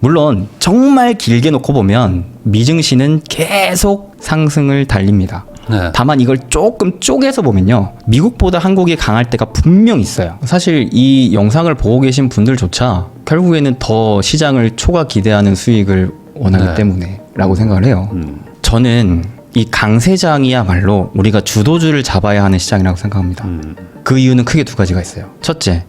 물론 정말 길게 놓고 보면 미증시는 계속 상승을 달립니다. 네. 다만 이걸 조금 쪼개서 보면요, 미국보다 한국이 강할 때가 분명 있어요. 사실 이 영상을 보고 계신 분들조차 결국에는 더 시장을 초과 기대하는 수익을 원하기 네. 때문에 라고 생각을 해요. 저는 이 강세장이야말로 우리가 주도주를 잡아야 하는 시장이라고 생각합니다. 그 이유는 크게 두 가지가 있어요. 첫째,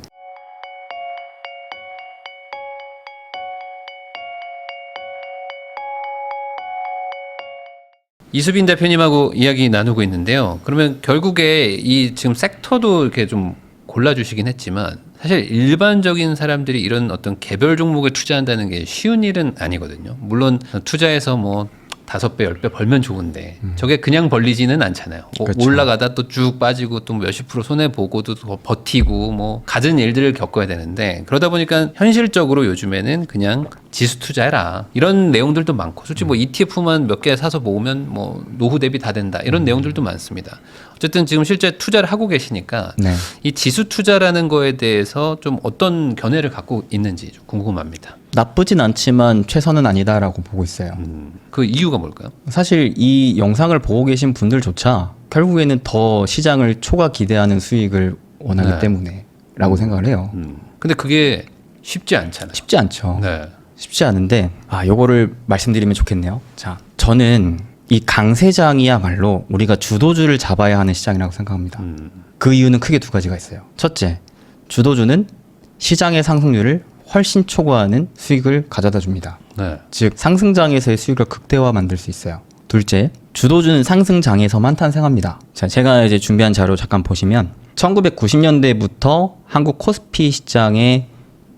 이수빈 대표님하고 이야기 나누고 있는데요. 그러면 결국에 이 지금 섹터도 이렇게 좀 골라주시긴 했지만 사실 일반적인 사람들이 이런 어떤 개별 종목에 투자한다는 게 쉬운 일은 아니거든요. 물론 투자해서 뭐 5배, 10배 벌면 좋은데 저게 그냥 벌리지는 않잖아요. 그렇죠. 올라가다 또 쭉 빠지고 또 몇십 프로 손해보고도 더 버티고 뭐 갖은 일들을 겪어야 되는데 그러다 보니까 현실적으로 요즘에는 그냥 지수 투자해라 이런 내용들도 많고 솔직히 뭐 ETF만 몇 개 사서 모으면 뭐 노후 대비 다 된다 이런 내용들도 많습니다. 어쨌든 지금 실제 투자를 하고 계시니까 네. 이 지수 투자라는 거에 대해서 좀 어떤 견해를 갖고 있는지 좀 궁금합니다. 나쁘진 않지만 최선은 아니다라고 보고 있어요. 그 이유가 뭘까요? 사실 이 영상을 보고 계신 분들조차 결국에는 더 시장을 초과 기대하는 수익을 원하기 네. 때문에 라고 생각을 해요. 근데 그게 쉽지 않잖아요. 쉽지 않죠. 네. 쉽지 않은데 요거를 말씀드리면 좋겠네요. 자, 저는 이 강세장이야말로 우리가 주도주를 잡아야 하는 시장이라고 생각합니다. 그 이유는 크게 두 가지가 있어요. 첫째, 주도주는 시장의 상승률을 훨씬 초과하는 수익을 가져다 줍니다. 네. 즉 상승장에서의 수익을 극대화 만들 수 있어요. 둘째, 주도주는 상승장에서만 탄생합니다. 자, 제가 이제 준비한 자료 잠깐 보시면 1990년대부터 한국 코스피 시장의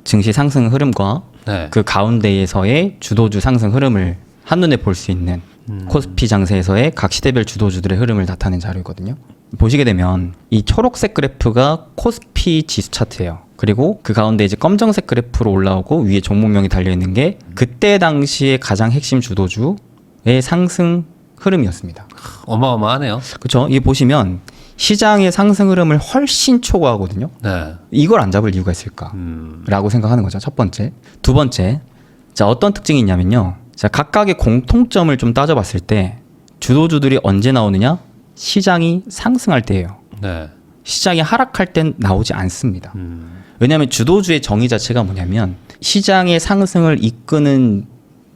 증시 상승 흐름과 네. 그 가운데에서의 주도주 상승 흐름을 한눈에 볼 수 있는 코스피 장세에서의 각 시대별 주도주들의 흐름을 나타낸 자료거든요. 보시게 되면 이 초록색 그래프가 코스피 지수 차트예요. 그리고 그 가운데 이제 검정색 그래프로 올라오고 위에 종목명이 달려 있는 게 그때 당시에 가장 핵심 주도주의 상승 흐름이었습니다. 어마어마하네요. 그렇죠? 이게 보시면 시장의 상승 흐름을 훨씬 초과하거든요. 네. 이걸 안 잡을 이유가 있을까라고 생각하는 거죠. 첫 번째. 두 번째, 자, 어떤 특징이 있냐면요. 자, 각각의 공통점을 좀 따져봤을 때 주도주들이 언제 나오느냐? 시장이 상승할 때예요. 네. 시장이 하락할 땐 나오지 않습니다. 왜냐하면 주도주의 정의 자체가 뭐냐면 시장의 상승을 이끄는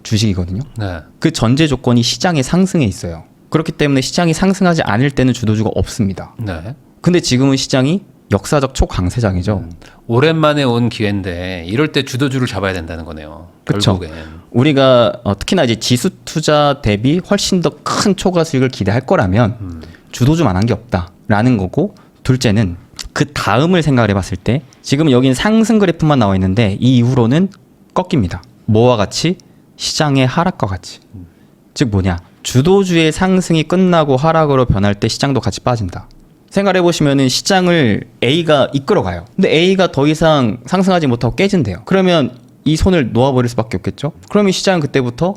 주식이거든요. 네. 그 전제 조건이 시장의 상승에 있어요. 그렇기 때문에 시장이 상승하지 않을 때는 주도주가 없습니다. 네. 근데 지금은 시장이 역사적 초강세장이죠. 오랜만에 온 기회인데 이럴 때 주도주를 잡아야 된다는 거네요. 그쵸. 결국엔. 우리가 특히나 이제 지수 투자 대비 훨씬 더 큰 초과 수익을 기대할 거라면 주도주만 한 게 없다라는 거고, 둘째는 그 다음을 생각을 해봤을 때 지금 여긴 상승 그래프만 나와 있는데 이 이후로는 꺾입니다. 뭐와 같이? 시장의 하락과 같이. 즉 뭐냐? 주도주의 상승이 끝나고 하락으로 변할 때 시장도 같이 빠진다. 생각해 보시면은 시장을 A가 이끌어가요. 근데 A가 더 이상 상승하지 못하고 깨진대요. 그러면 이 손을 놓아버릴 수밖에 없겠죠. 그러면 시장은 그때부터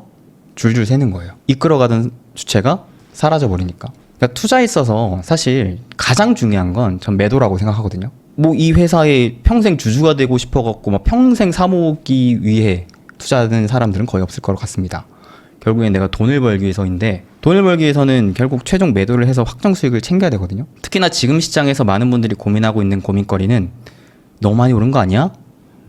줄줄 새는 거예요. 이끌어가던 주체가 사라져 버리니까. 그러니까 투자에 있어서 사실 가장 중요한 건 전 매도라고 생각하거든요. 뭐 이 회사에 평생 주주가 되고 싶어갖고 막 평생 사모기 위해 투자하는 사람들은 거의 없을 것 같습니다. 결국엔 내가 돈을 벌기 위해서인데, 돈을 벌기 위해서는 결국 최종 매도를 해서 확정 수익을 챙겨야 되거든요. 특히나 지금 시장에서 많은 분들이 고민하고 있는 고민거리는 너무 많이 오른 거 아니야?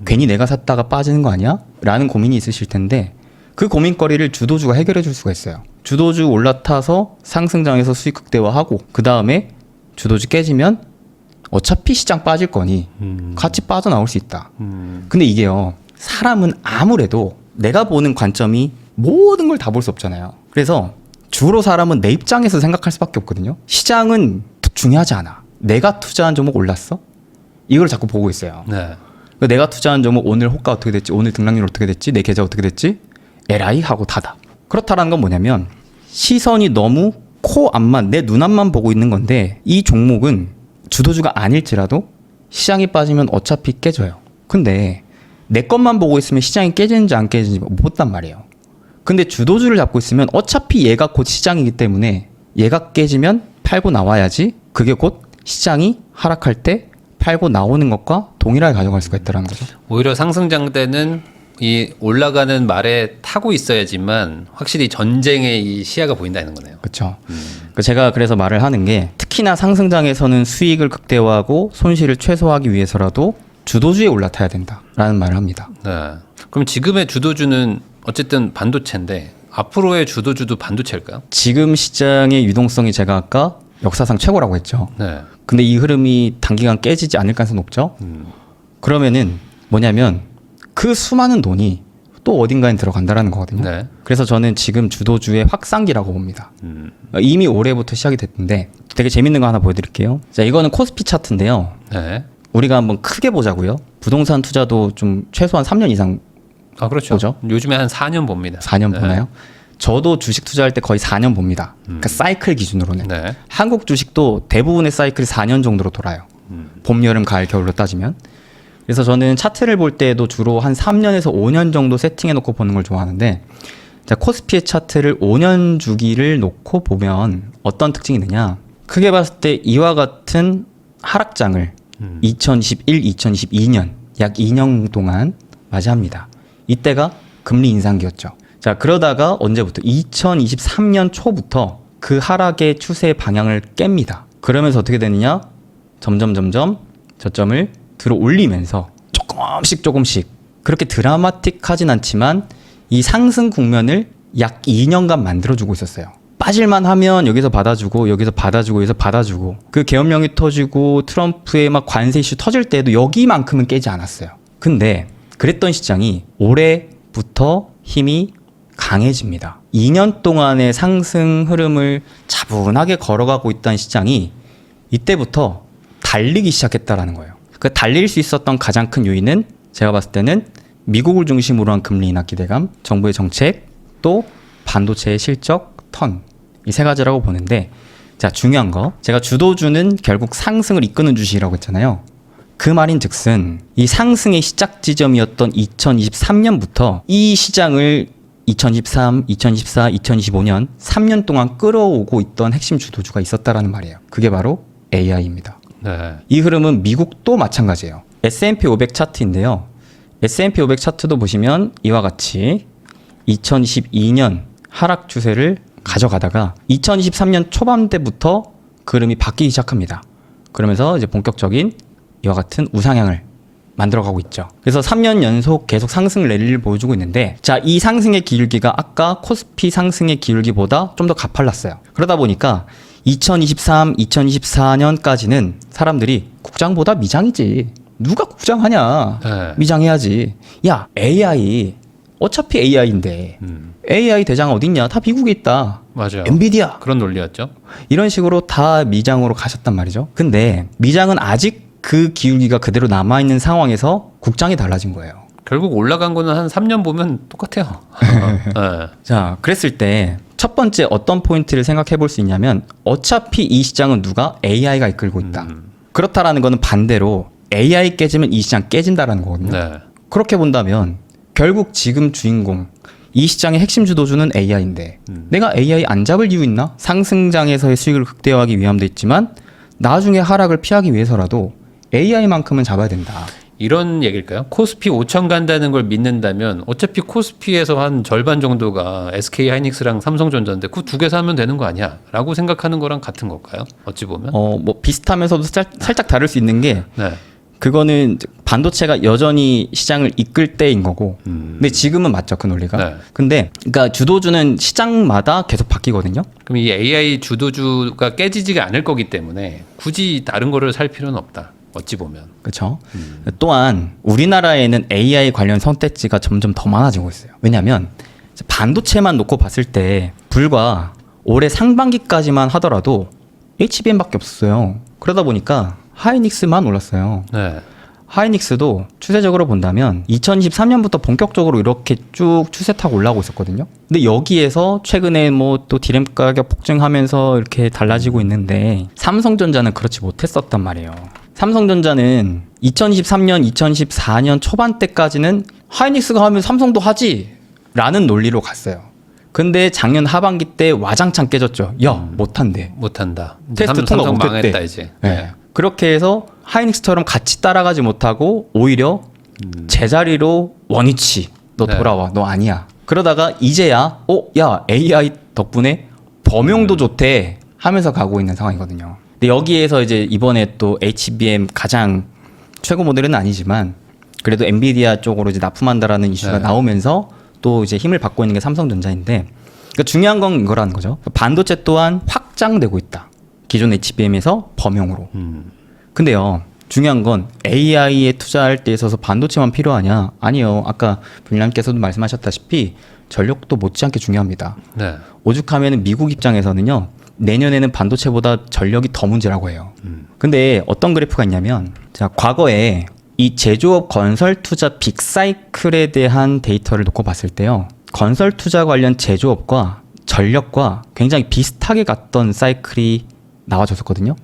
괜히 내가 샀다가 빠지는 거 아니야? 라는 고민이 있으실 텐데 그 고민거리를 주도주가 해결해 줄 수가 있어요. 주도주 올라타서 상승장에서 수익 극대화하고 그 다음에 주도주 깨지면 어차피 시장 빠질 거니 같이 빠져나올 수 있다. 근데 이게요, 사람은 아무래도 내가 보는 관점이 모든 걸 다 볼 수 없잖아요. 그래서 주로 사람은 내 입장에서 생각할 수밖에 없거든요. 시장은 중요하지 않아. 내가 투자한 종목 올랐어? 이걸 자꾸 보고 있어요. 네. 내가 투자한 종목 오늘 호가 어떻게 됐지? 오늘 등락률 어떻게 됐지? 내 계좌 어떻게 됐지? 에라이 하고 닫아. 그렇다라는 건 뭐냐면 시선이 너무 코 앞만, 내 눈앞만 보고 있는 건데 이 종목은 주도주가 아닐지라도 시장이 빠지면 어차피 깨져요. 근데 내 것만 보고 있으면 시장이 깨지는지 안 깨지는지 못 본단 말이에요. 근데 주도주를 잡고 있으면 어차피 얘가 곧 시장이기 때문에 얘가 깨지면 팔고 나와야지 그게 곧 시장이 하락할 때 팔고 나오는 것과 동일하게 가져갈 수가 있다는 거죠. 오히려 상승장 때는 이 올라가는 말에 타고 있어야지만 확실히 전쟁의 이 시야가 보인다는 거네요. 그렇죠. 제가 그래서 말을 하는 게 특히나 상승장에서는 수익을 극대화하고 손실을 최소화하기 위해서라도 주도주에 올라타야 된다라는 말을 합니다. 네. 그럼 지금의 주도주는 어쨌든 반도체인데 앞으로의 주도주도 반도체일까요? 지금 시장의 유동성이 제가 아까 역사상 최고라고 했죠. 네. 근데 이 흐름이 단기간 깨지지 않을 가능성이 높죠. 그러면은 뭐냐면 그 수많은 돈이 또 어딘가에 들어간다라는 거거든요. 네. 그래서 저는 지금 주도주의 확산기라고 봅니다. 이미 올해부터 시작이 됐는데 되게 재밌는 거 하나 보여드릴게요. 자, 이거는 코스피 차트인데요. 네. 우리가 한번 크게 보자고요. 부동산 투자도 좀 최소한 3년 이상 아 그렇죠. 보죠. 요즘에 한 4년 봅니다. 4년 네. 보나요? 저도 주식 투자할 때 거의 4년 봅니다. 그러니까 사이클 기준으로는. 네. 한국 주식도 대부분의 사이클이 4년 정도로 돌아요. 봄, 여름, 가을, 겨울로 따지면. 그래서 저는 차트를 볼 때도 주로 한 3년에서 5년 정도 세팅해 놓고 보는 걸 좋아하는데 자, 코스피의 차트를 5년 주기를 놓고 보면 어떤 특징이 있느냐. 크게 봤을 때 이와 같은 하락장을 2021, 2022년 약 2년 동안 맞이합니다. 이때가 금리 인상기였죠. 자, 그러다가 언제부터 2023년 초부터 그 하락의 추세 방향을 깹니다. 그러면서 어떻게 되느냐? 점점 저점을 들어 올리면서 조금씩 그렇게 드라마틱하진 않지만 이 상승 국면을 약 2년간 만들어주고 있었어요. 빠질만 하면 여기서 받아주고 여기서 받아주고 그 계엄령이 터지고 트럼프의 막 관세 이슈 터질 때도 여기만큼은 깨지 않았어요. 근데 그랬던 시장이 올해부터 힘이 강해집니다. 2년 동안의 상승 흐름을 차분하게 걸어가고 있던 시장이 이때부터 달리기 시작했다라는 거예요. 그 달릴 수 있었던 가장 큰 요인은 제가 봤을 때는 미국을 중심으로 한 금리 인하 기대감, 정부의 정책, 또 반도체의 실적, 턴 이 세 가지라고 보는데 자, 중요한 거 제가 주도주는 결국 상승을 이끄는 주식이라고 했잖아요. 그 말인즉슨 이 상승의 시작 지점이었던 2023년부터 이 시장을 2023, 2024, 2025년 3년 동안 끌어오고 있던 핵심 주도주가 있었다라는 말이에요. 그게 바로 AI입니다. 네. 이 흐름은 미국도 마찬가지예요. S&P 500 차트인데요. S&P 500 차트도 보시면 이와 같이 2022년 하락 추세를 가져가다가 2023년 초반대부터 그 흐름이 바뀌기 시작합니다. 그러면서 이제 본격적인 이와 같은 우상향을 만들어가고 있죠. 그래서 3년 연속 계속 상승 랠리를 보여주고 있는데 자, 이 상승의 기울기가 아까 코스피 상승의 기울기보다 좀 더 가팔랐어요. 그러다 보니까 2023, 2024년까지는 사람들이 국장보다 미장이지. 누가 국장하냐. 네. 미장해야지. 야, AI. 어차피 AI인데. AI 대장 어딨냐. 다 미국에 있다. 맞아요. 엔비디아. 그런 논리였죠. 이런 식으로 다 미장으로 가셨단 말이죠. 근데 미장은 아직 그 기울기가 그대로 남아있는 상황에서 국장이 달라진 거예요. 결국 올라간 거는 한 3년 보면 똑같아요. 네. 자, 그랬을 때 첫 번째 어떤 포인트를 생각해 볼 수 있냐면 어차피 이 시장은 누가 AI가 이끌고 있다. 그렇다라는 거는 반대로 AI 깨지면 이 시장 깨진다라는 거거든요. 네. 그렇게 본다면 결국 지금 주인공 이 시장의 핵심 주도주는 AI인데 내가 AI 안 잡을 이유 있나? 상승장에서의 수익을 극대화하기 위함도 있지만 나중에 하락을 피하기 위해서라도 AI만큼은 잡아야 된다. 이런 얘기일까요? 코스피 5천 간다는 걸 믿는다면 어차피 코스피에서 한 절반 정도가 SK 하이닉스랑 삼성전자인데 그 두 개 사면 되는 거 아니야? 라고 생각하는 거랑 같은 걸까요? 어찌 보면. 뭐 비슷하면서도 살짝 다를 수 있는 게 네. 그거는 반도체가 여전히 시장을 이끌 때인 거고 근데 지금은 맞죠, 그 논리가. 네. 근데 그러니까 주도주는 시장마다 계속 바뀌거든요. 그럼 이 AI 주도주가 깨지지가 않을 거기 때문에 굳이 다른 거를 살 필요는 없다. 어찌 보면. 그렇죠. 또한 우리나라에는 AI 관련 선택지가 점점 더 많아지고 있어요. 왜냐하면 반도체만 놓고 봤을 때 불과 올해 상반기까지만 하더라도 HBM밖에 없었어요. 그러다 보니까 하이닉스만 올랐어요. 네. 하이닉스도 추세적으로 본다면 2023년부터 본격적으로 이렇게 쭉 추세 타고 올라오고 있었거든요. 근데 여기에서 최근에 뭐 또 디램 가격 폭증하면서 이렇게 달라지고 있는데 삼성전자는 그렇지 못했었단 말이에요. 삼성전자는 2023년, 2014년 초반 때까지는 하이닉스가 하면 삼성도 하지 라는 논리로 갔어요. 근데 작년 하반기 때 와장창 깨졌죠. 야, 못한대. 못한다. 테스트 통과 삼성 못했대. 망했다 이제. 네. 그렇게 해서 하이닉스처럼 같이 따라가지 못하고 오히려 제자리로 원위치 너 네. 돌아와. 너 아니야. 그러다가 이제야 야 AI 덕분에 범용도 좋대 하면서 가고 있는 상황이거든요. 근데 여기에서 이제 이번에 또 HBM 가장 최고 모델은 아니지만 그래도 엔비디아 쪽으로 이제 납품한다라는 이슈가 네. 나오면서 또 이제 힘을 받고 있는 게 삼성전자인데 그러니까 중요한 건 이거라는 거죠. 반도체 또한 확장되고 있다. 기존 HBM에서 범용으로. 근데요. 중요한 건 AI에 투자할 때 있어서 반도체만 필요하냐? 아니요. 아까 분량께서도 말씀하셨다시피 전력도 못지않게 중요합니다. 네. 오죽하면 미국 입장에서는요. 내년에는 반도체보다 전력이 더 문제라고 해요. 근데 어떤 그래프가 있냐면 자, 과거에 이 제조업 건설 투자 빅사이클에 대한 데이터를 놓고 봤을 때요. 건설 투자 관련 제조업과 전력과 굉장히 비슷하게 갔던 사이클이 나와줬었거든요.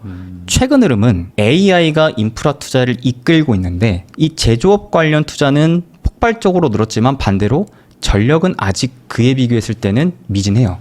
최근 흐름은 AI가 인프라 투자를 이끌고 있는데 이 제조업 관련 투자는 폭발적으로 늘었지만 반대로 전력은 아직 그에 비교했을 때는 미진해요.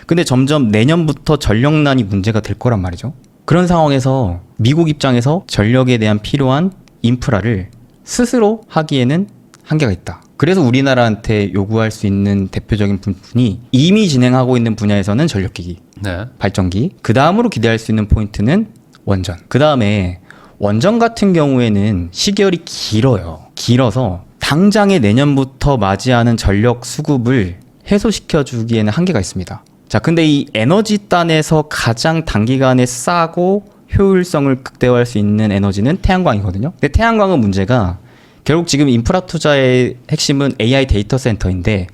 근데 점점 내년부터 전력난이 문제가 될 거란 말이죠. 그런 상황에서 미국 입장에서 전력에 대한 필요한 인프라를 스스로 하기에는 한계가 있다. 그래서 우리나라한테 요구할 수 있는 대표적인 부분이 이미 진행하고 있는 분야에서는 전력기기, 네. 발전기. 그 다음으로 기대할 수 있는 포인트는 원전. 그 다음에 원전 같은 경우에는 시계열이 길어요. 길어서 당장에 내년부터 맞이하는 전력 수급을 해소시켜 주기에는 한계가 있습니다. 자, 근데 이 에너지 단에서 가장 단기간에 싸고 효율성을 극대화할 수 있는 에너지는 태양광이거든요. 근데 태양광은 문제가 결국 지금 인프라 투자의 핵심은 AI 데이터 센터인데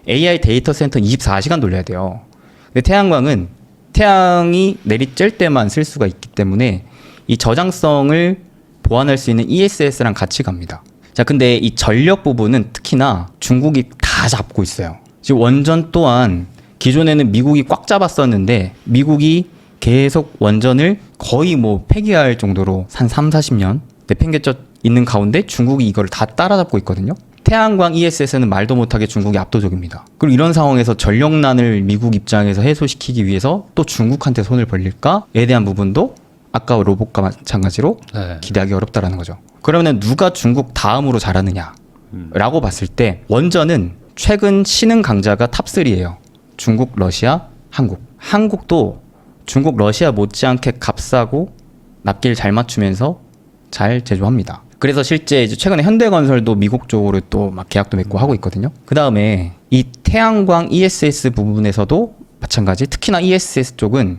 AI 데이터 센터는 24시간 돌려야 돼요. 근데 태양광은 태양이 내리쬐을 때만 쓸 수가 있기 때문에 이 저장성을 보완할 수 있는 ESS랑 같이 갑니다. 자, 근데 이 전력 부분은 특히나 중국이 다 잡고 있어요. 지금 원전 또한 기존에는 미국이 꽉 잡았었는데 미국이 계속 원전을 거의 뭐 폐기할 정도로 한 3, 40년 내팽개쳐 있는 가운데 중국이 이걸 다 따라잡고 있거든요. 태양광 ESS는 말도 못하게 중국이 압도적입니다. 그리고 이런 상황에서 전력난을 미국 입장에서 해소시키기 위해서 또 중국한테 손을 벌릴까에 대한 부분도 아까 로봇과 마찬가지로 네. 기대하기 어렵다라는 거죠. 그러면 누가 중국 다음으로 잘하느냐라고 봤을 때 원전은 최근 신흥 강자가 탑3예요. 중국, 러시아, 한국. 한국도 중국, 러시아 못지않게 값싸고 납기를 잘 맞추면서 잘 제조합니다. 그래서 실제 이제 최근에 현대건설도 미국 쪽으로 또 막 계약도 맺고 하고 있거든요. 그 다음에 이 태양광 ESS 부분에서도 마찬가지. 특히나 ESS 쪽은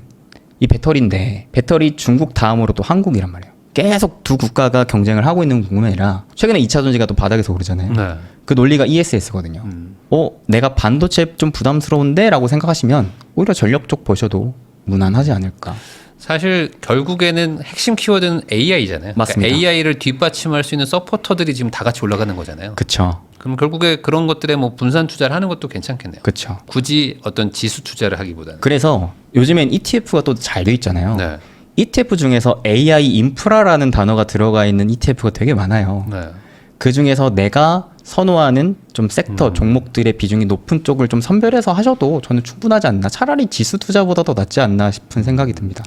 이 배터리인데 배터리 중국 다음으로 또 한국이란 말이에요. 계속 두 국가가 경쟁을 하고 있는 부분이 아니라 최근에 2차 전지가 또 바닥에서 오르잖아요. 네. 그 논리가 ESS거든요. 내가 반도체 좀 부담스러운데? 라고 생각하시면 오히려 전력 쪽 보셔도 무난하지 않을까. 사실 결국에는 핵심 키워드는 AI잖아요. 맞습니다. 그러니까 AI를 뒷받침할 수 있는 서포터들이 지금 다 같이 올라가는 거잖아요. 그쵸. 그럼 결국에 그런 것들에 뭐 분산 투자를 하는 것도 괜찮겠네요. 그쵸. 굳이 어떤 지수 투자를 하기보다는. 그래서 요즘엔 ETF가 또 잘 돼 있잖아요. 네. ETF 중에서 AI 인프라라는 단어가 들어가 있는 ETF가 되게 많아요. 네. 그 중에서 내가 선호하는 좀 섹터 종목들의 비중이 높은 쪽을 좀 선별해서 하셔도 저는 충분하지 않나. 차라리 지수 투자보다 더 낫지 않나 싶은 생각이 듭니다.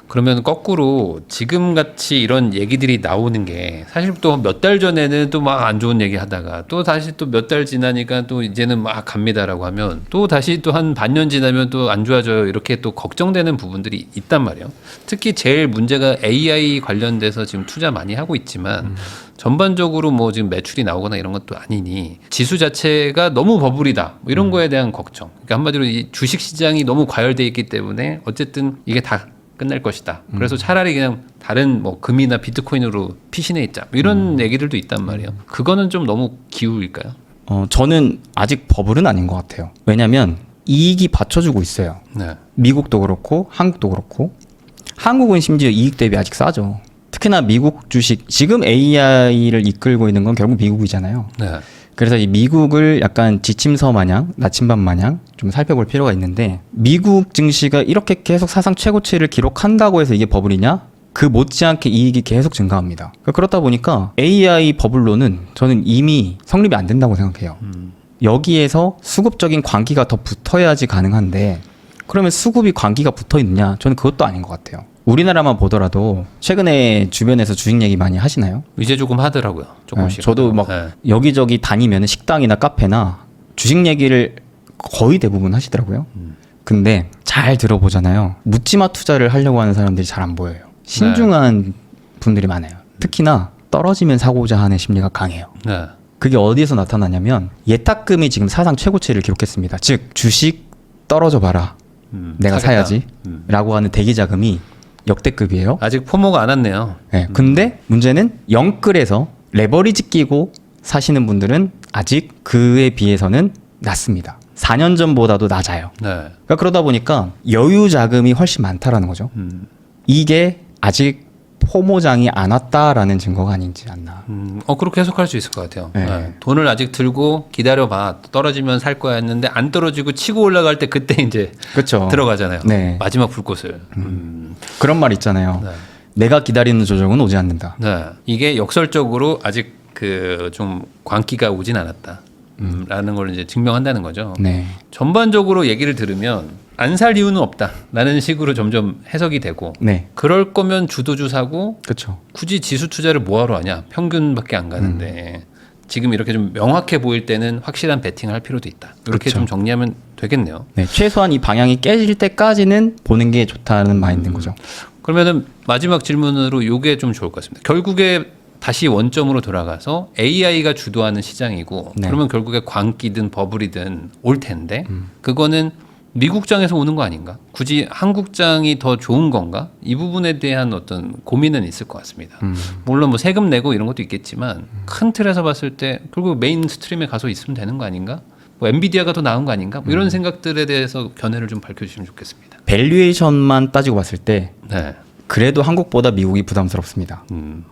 그러면 거꾸로 지금 같이 이런 얘기들이 나오는 게 사실 또 몇 달 전에는 또 막 안 좋은 얘기 하다가 또 다시 또 몇 달 지나니까 또 이제는 막 갑니다라고 하면 또 다시 또 한 반년 지나면 또 안 좋아져요. 이렇게 또 걱정되는 부분들이 있단 말이에요. 특히 제일 문제가 AI 관련돼서 지금 투자 많이 하고 있지만 전반적으로 뭐 지금 매출이 나오거나 이런 것도 아니니 지수 자체가 너무 버블이다 뭐 이런 거에 대한 걱정. 그러니까 한마디로 이 주식 시장이 너무 과열돼 있기 때문에 어쨌든 이게 다 끝날 것이다. 그래서 차라리 그냥 다른 뭐 금이나 비트코인으로 피신해 있자 뭐 이런 얘기들도 있단 말이에요. 그거는 좀 너무 기우일까요? 저는 아직 버블은 아닌 것 같아요. 왜냐하면 이익이 받쳐주고 있어요. 네. 미국도 그렇고 한국도 그렇고 한국은 심지어 이익 대비 아직 싸죠. 특히나 미국 주식 지금 AI를 이끌고 있는 건 결국 미국이잖아요. 네. 그래서 이 미국을 약간 지침서 마냥 나침반 마냥 좀 살펴볼 필요가 있는데 미국 증시가 이렇게 계속 사상 최고치를 기록한다고 해서 이게 버블이냐? 그 못지않게 이익이 계속 증가합니다. 그렇다 보니까 AI 버블로는 저는 이미 성립이 안 된다고 생각해요. 여기에서 수급적인 관기가 더 붙어야지 가능한데 그러면 수급이 관기가 붙어 있느냐? 저는 그것도 아닌 것 같아요. 우리나라만 보더라도 최근에 주변에서 주식 얘기 많이 하시나요? 이제 조금 하더라고요. 조금씩. 저도 막 네. 여기저기 다니면 식당이나 카페나 주식 얘기를 거의 대부분 하시더라고요. 근데 잘 들어보잖아요. 묻지마 투자를 하려고 하는 사람들이 잘 안 보여요. 신중한 분들이 많아요. 특히나 떨어지면 사고자 하는 심리가 강해요. 네. 그게 어디에서 나타나냐면 예탁금이 지금 사상 최고치를 기록했습니다. 즉 주식 떨어져 봐라. 내가 사겠다. 사야지. 라고 하는 대기 자금이 역대급이에요. 아직 포모가 안 왔네요. 네, 근데 문제는 영끌에서 레버리지 끼고 사시는 분들은 아직 그에 비해서는 낮습니다. 4년 전보다도 낮아요. 네. 그러니까 그러다 보니까 여유 자금이 훨씬 많다라는 거죠. 이게 아직 포모장이 안 왔다라는 증거가 아니지 않나. 그렇게 해석할 수 있을 것 같아요. 네. 네. 돈을 아직 들고 기다려봐. 떨어지면 살 거야 했는데 안 떨어지고 치고 올라갈 때 그때 이제 그렇죠. 들어가잖아요. 네. 마지막 불꽃을. 그런 말 있잖아요. 네. 내가 기다리는 조정은 오지 않는다. 네. 이게 역설적으로 아직 그 좀 광기가 오진 않았다. 라는 걸 이제 증명한다는 거죠. 네. 전반적으로 얘기를 들으면 안 살 이유는 없다라는 식으로 점점 해석이 되고 네. 그럴 거면 주도주 사고 그렇죠. 굳이 지수 투자를 뭐하러 하냐 평균밖에 안 가는데 지금 이렇게 좀 명확해 보일 때는 확실한 베팅을 할 필요도 있다. 이렇게 그렇죠. 좀 정리하면 되겠네요. 네. 최소한 이 방향이 깨질 때까지는 보는 게 좋다는 마인드인 거죠. 그러면은 마지막 질문으로 요게 좀 좋을 것 같습니다. 결국에 다시 원점으로 돌아가서 AI가 주도하는 시장이고 네. 그러면 결국에 광기든 버블이든 올 텐데 그거는 미국장에서 오는 거 아닌가? 굳이 한국장이 더 좋은 건가? 이 부분에 대한 어떤 고민은 있을 것 같습니다. 물론 뭐 세금 내고 이런 것도 있겠지만 큰 틀에서 봤을 때 결국 메인 스트림에 가서 있으면 되는 거 아닌가? 뭐 엔비디아가 더 나은 거 아닌가? 뭐 이런 생각들에 대해서 견해를 좀 밝혀주시면 좋겠습니다. 밸류에이션만 따지고 봤을 때 네, 그래도 한국보다 미국이 부담스럽습니다.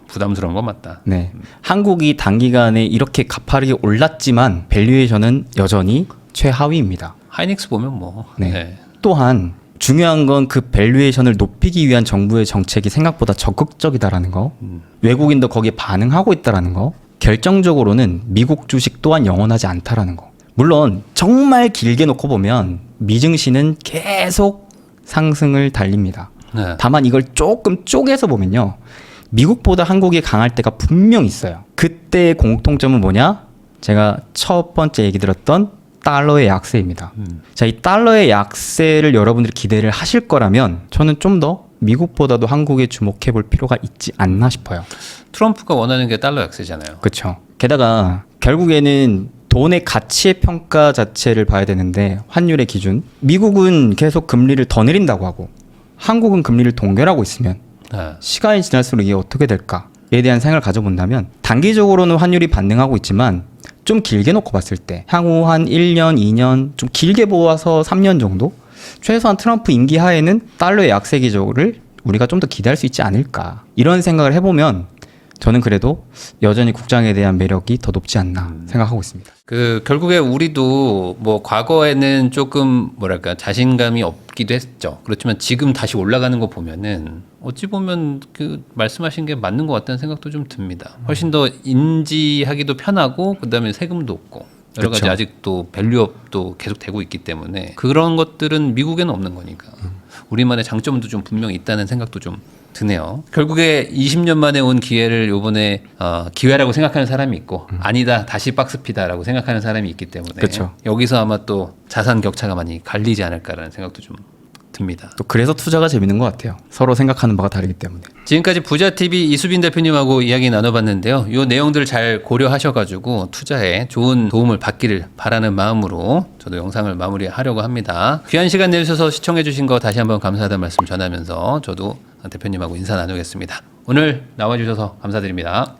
부담스러운 건 맞다. 네. 한국이 단기간에 이렇게 가파르게 올랐지만 밸류에이션은 여전히 최하위입니다. 하이닉스 보면 뭐 네. 네. 또한 중요한 건 그 밸류에이션을 높이기 위한 정부의 정책이 생각보다 적극적이다라는 거, 외국인도 거기에 반응하고 있다라는 거, 결정적으로는 미국 주식 또한 영원하지 않다라는 거. 물론 정말 길게 놓고 보면 미증시는 계속 상승을 달립니다. 네. 다만 이걸 조금 쪼개서 보면요, 미국보다 한국이 강할 때가 분명 있어요. 그때의 공통점은 뭐냐? 제가 첫 번째 얘기 들었던 달러의 약세입니다. 자, 이 달러의 약세를 여러분들이 기대를 하실 거라면 저는 좀 더 미국보다도 한국에 주목해 볼 필요가 있지 않나 싶어요. 트럼프가 원하는 게 달러 약세잖아요. 그렇죠. 게다가 결국에는 돈의 가치의 평가 자체를 봐야 되는데 환율의 기준. 미국은 계속 금리를 더 내린다고 하고 한국은 금리를 동결하고 있으면 네. 시간이 지날수록 이게 어떻게 될까에 대한 생각을 가져본다면 단기적으로는 환율이 반등하고 있지만 좀 길게 놓고 봤을 때 향후 한 1년, 2년, 좀 길게 모아서 3년 정도? 최소한 트럼프 임기 하에는 달러의 약세 기조를 우리가 좀 더 기대할 수 있지 않을까. 이런 생각을 해보면 저는 그래도 여전히 국장에 대한 매력이 더 높지 않나 생각하고 있습니다. 그 결국에 우리도 뭐 과거에는 조금 뭐랄까 자신감이 없기도 했죠. 그렇지만 지금 다시 올라가는 거 보면은 어찌 보면 그 말씀하신 게 맞는 것 같다는 생각도 좀 듭니다. 훨씬 더 인지하기도 편하고 그다음에 세금도 없고 여러 가지 그쵸. 아직도 밸류업도 계속 되고 있기 때문에 그런 것들은 미국에는 없는 거니까 우리만의 장점도 좀 분명히 있다는 생각도 좀 드네요. 결국에 20년 만에 온 기회를 요번에 기회라고 생각하는 사람이 있고 아니다 다시 박스피다라고 생각하는 사람이 있기 때문에 그쵸. 여기서 아마 또 자산 격차가 많이 갈리지 않을까라는 생각도 좀 듭니다. 또 그래서 투자가 재밌는 것 같아요. 서로 생각하는 바가 다르기 때문에. 지금까지 부자TV 이수빈 대표님하고 이야기 나눠봤는데요. 이 내용들을 잘 고려하셔가지고 투자에 좋은 도움을 받기를 바라는 마음으로 저도 영상을 마무리하려고 합니다. 귀한 시간 내주셔서 시청해주신 거 다시 한번 감사하다는 말씀 전하면서 저도 대표님하고 인사 나누겠습니다. 오늘 나와주셔서 감사드립니다.